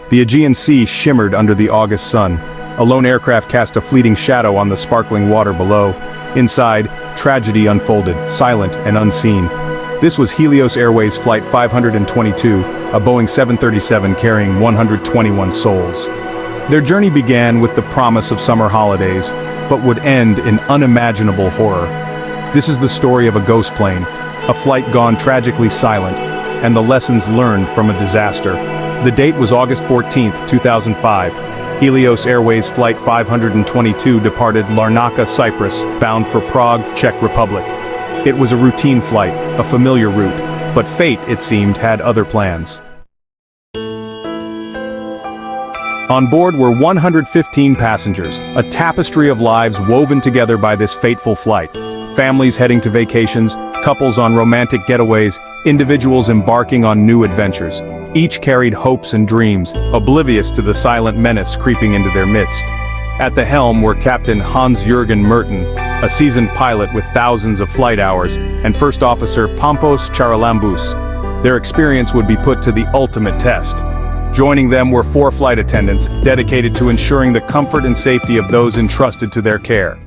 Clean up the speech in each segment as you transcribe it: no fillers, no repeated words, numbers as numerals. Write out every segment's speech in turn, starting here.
The Aegean Sea shimmered under the August sun. A lone aircraft cast a fleeting shadow on the sparkling water below. Inside, tragedy unfolded, silent and unseen. This was Helios Airways Flight 522, a Boeing 737 carrying 121 souls. Their journey began with the promise of summer holidays, but would end in unimaginable horror. This is the story of a ghost plane, a flight gone tragically silent, and the lessons learned from a disaster. The date was August 14, 2005. Helios Airways Flight 522 departed Larnaca, Cyprus, bound for Prague, Czech Republic. It was a routine flight, a familiar route, but fate, it seemed, had other plans. On board were 115 passengers, a tapestry of lives woven together by this fateful flight. Families heading to vacations, couples on romantic getaways, individuals embarking on new adventures. Each carried hopes and dreams, oblivious to the silent menace creeping into their midst. At the helm were Captain Hans-Jürgen Merten, a seasoned pilot with thousands of flight hours, and First Officer Pampos Charalambous. Their experience would be put to the ultimate test. Joining them were 4 flight attendants, dedicated to ensuring the comfort and safety of those entrusted to their care.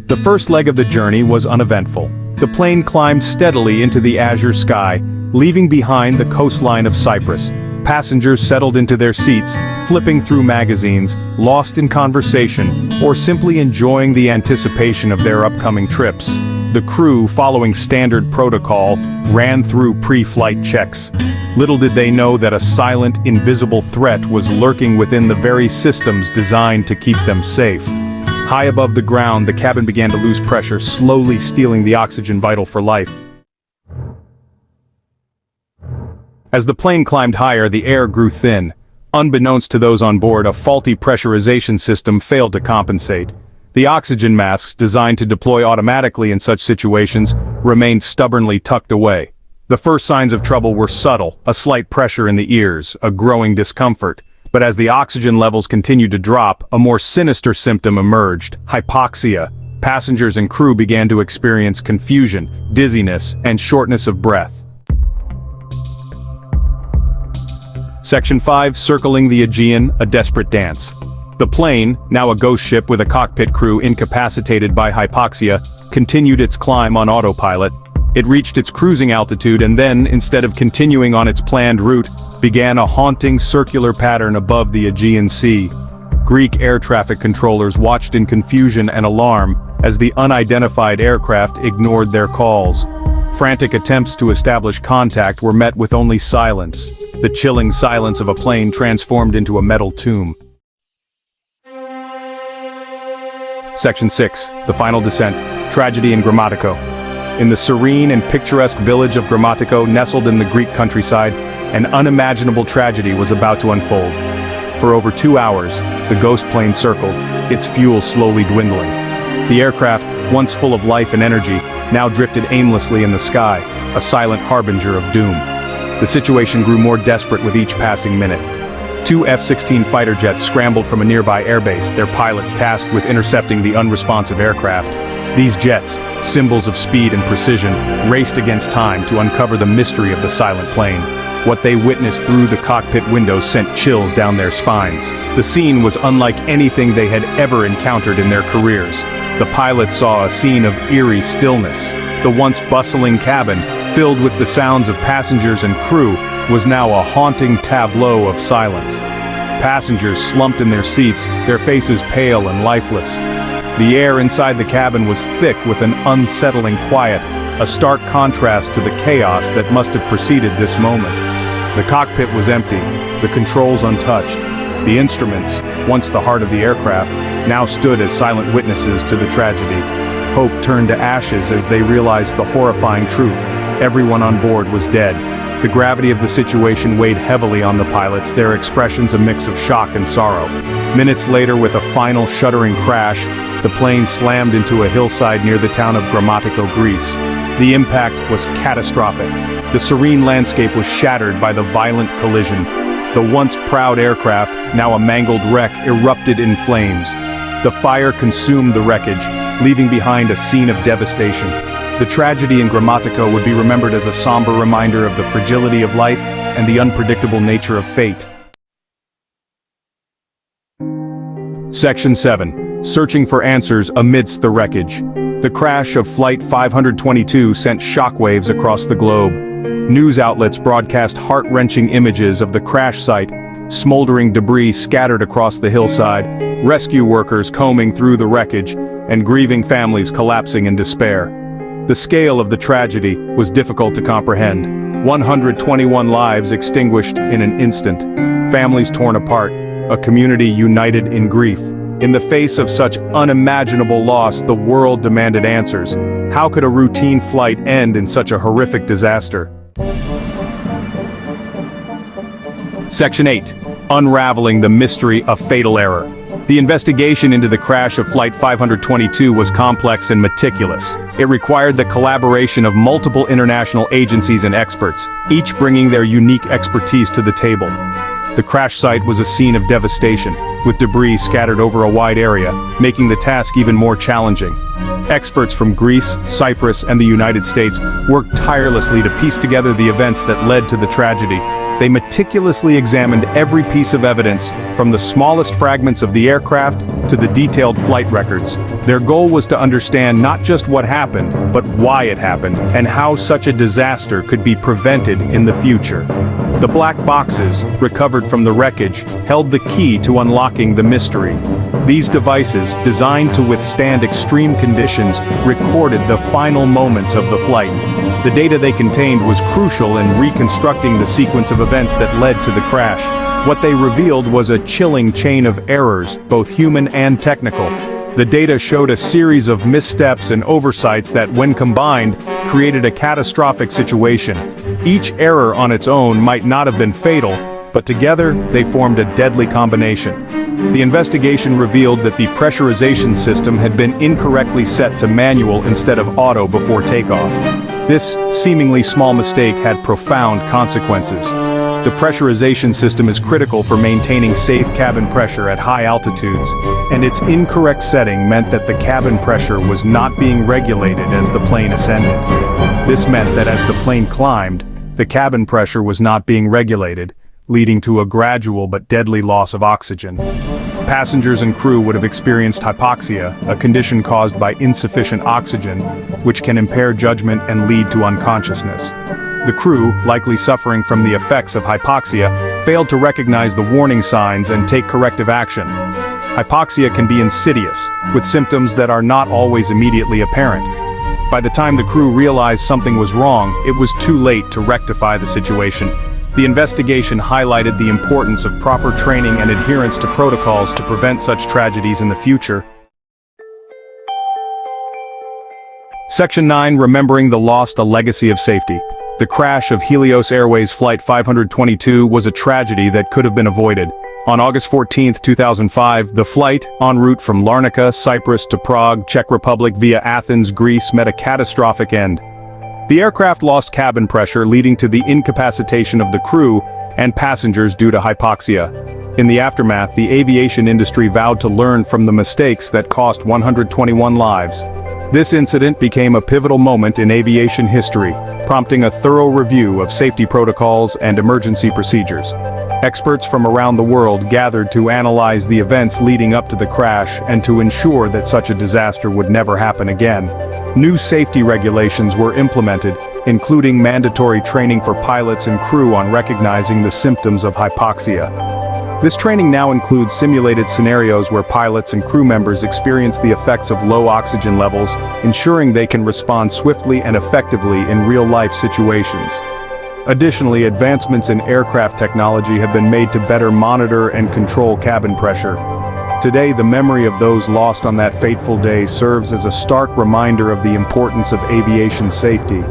The first leg of the journey was uneventful. The plane climbed steadily into the azure sky, leaving behind the coastline of Cyprus. Passengers settled into their seats, flipping through magazines, lost in conversation, or simply enjoying the anticipation of their upcoming trips. The crew, following standard protocol, ran through pre-flight checks. Little did they know that a silent, invisible threat was lurking within the very systems designed to keep them safe. High above the ground, the cabin began to lose pressure, slowly stealing the oxygen vital for life. As the plane climbed higher, the air grew thin. Unbeknownst to those on board, a faulty pressurization system failed to compensate. The oxygen masks, designed to deploy automatically in such situations, remained stubbornly tucked away. The first signs of trouble were subtle, a slight pressure in the ears, a growing discomfort. But as the oxygen levels continued to drop, a more sinister symptom emerged: hypoxia. Passengers and crew began to experience confusion, dizziness, and shortness of breath. Section 5, Circling the Aegean, a desperate dance. The plane, now a ghost ship with a cockpit crew incapacitated by hypoxia, continued its climb on autopilot. It reached its cruising altitude and then, instead of continuing on its planned route, began a haunting circular pattern above the Aegean Sea. Greek air traffic controllers watched in confusion and alarm as the unidentified aircraft ignored their calls. Frantic attempts to establish contact were met with only silence, the chilling silence of a plane transformed into a metal tomb. Section 6, The Final Descent, Tragedy in Grammatico. In the serene and picturesque village of Grammatico, nestled in the Greek countryside, an unimaginable tragedy was about to unfold. For over 2 hours, the ghost plane circled, its fuel slowly dwindling. The aircraft, once full of life and energy, now drifted aimlessly in the sky, a silent harbinger of doom. The situation grew more desperate with each passing minute. 2 F-16 fighter jets scrambled from a nearby airbase, their pilots tasked with intercepting the unresponsive aircraft. These jets, symbols of speed and precision, raced against time to uncover the mystery of the silent plane. What they witnessed through the cockpit windows sent chills down their spines. The scene was unlike anything they had ever encountered in their careers. The pilots saw a scene of eerie stillness. The once bustling cabin, filled with the sounds of passengers and crew, was now a haunting tableau of silence. Passengers slumped in their seats, their faces pale and lifeless. The air inside the cabin was thick with an unsettling quiet, a stark contrast to the chaos that must have preceded this moment. The cockpit was empty, the controls untouched. The instruments, once the heart of the aircraft, now stood as silent witnesses to the tragedy. Hope turned to ashes as they realized the horrifying truth. Everyone on board was dead. The gravity of the situation weighed heavily on the pilots, their expressions a mix of shock and sorrow. Minutes later, with a final shuddering crash, the plane slammed into a hillside near the town of Grammatico, Greece. The impact was catastrophic. The serene landscape was shattered by the violent collision. The once proud aircraft, now a mangled wreck, erupted in flames. The fire consumed the wreckage, leaving behind a scene of devastation. The tragedy in Grammatico would be remembered as a somber reminder of the fragility of life and the unpredictable nature of fate. Section 7. Searching for answers amidst the wreckage. The crash of Flight 522 sent shockwaves across the globe. News outlets broadcast heart-wrenching images of the crash site, smoldering debris scattered across the hillside, rescue workers combing through the wreckage, and grieving families collapsing in despair. The scale of the tragedy was difficult to comprehend. 121 lives extinguished in an instant, families torn apart, a community united in grief. In the face of such unimaginable loss, the world demanded answers. How could a routine flight end in such a horrific disaster? Section 8. Unraveling the mystery of fatal error. The investigation into the crash of Flight 522 was complex and meticulous. It required the collaboration of multiple international agencies and experts, each bringing their unique expertise to the table. The crash site was a scene of devastation, with debris scattered over a wide area, making the task even more challenging. Experts from Greece, Cyprus, and the United States worked tirelessly to piece together the events that led to the tragedy. They meticulously examined every piece of evidence, from the smallest fragments of the aircraft to the detailed flight records. Their goal was to understand not just what happened, but why it happened, and how such a disaster could be prevented in the future. The black boxes, recovered from the wreckage, held the key to unlocking the mystery. These devices, designed to withstand extreme conditions, recorded the final moments of the flight. The data they contained was crucial in reconstructing the sequence of events that led to the crash. What they revealed was a chilling chain of errors, both human and technical. The data showed a series of missteps and oversights that, when combined, created a catastrophic situation. Each error on its own might not have been fatal, but together they formed a deadly combination. The investigation revealed that the pressurization system had been incorrectly set to manual instead of auto before takeoff. This seemingly small mistake had profound consequences. The pressurization system is critical for maintaining safe cabin pressure at high altitudes, and its incorrect setting meant that the cabin pressure was not being regulated as the plane ascended. This meant that as the plane climbed, the cabin pressure was not being regulated, leading to a gradual but deadly loss of oxygen. Passengers and crew would have experienced hypoxia, a condition caused by insufficient oxygen, which can impair judgment and lead to unconsciousness. The crew, likely suffering from the effects of hypoxia, failed to recognize the warning signs and take corrective action. Hypoxia can be insidious, with symptoms that are not always immediately apparent. By the time the crew realized something was wrong, it was too late to rectify the situation. The investigation highlighted the importance of proper training and adherence to protocols to prevent such tragedies in the future. Section 9. Remembering the lost, a legacy of safety. The crash of Helios Airways Flight 522 was a tragedy that could have been avoided. On August 14, 2005, the flight, en route from Larnaca, Cyprus to Prague, Czech Republic via Athens, Greece, met a catastrophic end. The aircraft lost cabin pressure, leading to the incapacitation of the crew and passengers due to hypoxia. In the aftermath, the aviation industry vowed to learn from the mistakes that cost 121 lives. This incident became a pivotal moment in aviation history, prompting a thorough review of safety protocols and emergency procedures. Experts from around the world gathered to analyze the events leading up to the crash and to ensure that such a disaster would never happen again. New safety regulations were implemented, including mandatory training for pilots and crew on recognizing the symptoms of hypoxia. This training now includes simulated scenarios where pilots and crew members experience the effects of low oxygen levels, ensuring they can respond swiftly and effectively in real-life situations. Additionally, advancements in aircraft technology have been made to better monitor and control cabin pressure. Today, the memory of those lost on that fateful day serves as a stark reminder of the importance of aviation safety.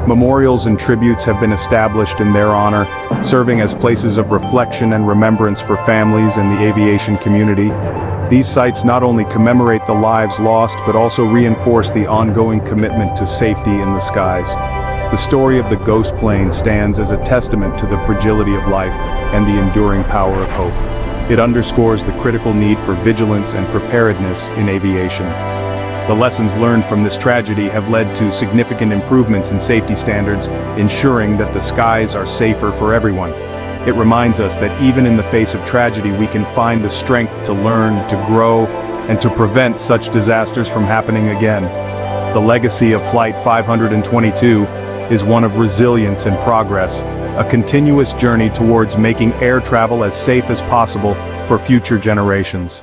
Memorials and tributes have been established in their honor, serving as places of reflection and remembrance for families and the aviation community. These sites not only commemorate the lives lost, but also reinforce the ongoing commitment to safety in the skies. The story of the ghost plane stands as a testament to the fragility of life and the enduring power of hope. It underscores the critical need for vigilance and preparedness in aviation. The lessons learned from this tragedy have led to significant improvements in safety standards, ensuring that the skies are safer for everyone. It reminds us that even in the face of tragedy, we can find the strength to learn, to grow, and to prevent such disasters from happening again. The legacy of Flight 522 is one of resilience and progress, a continuous journey towards making air travel as safe as possible for future generations.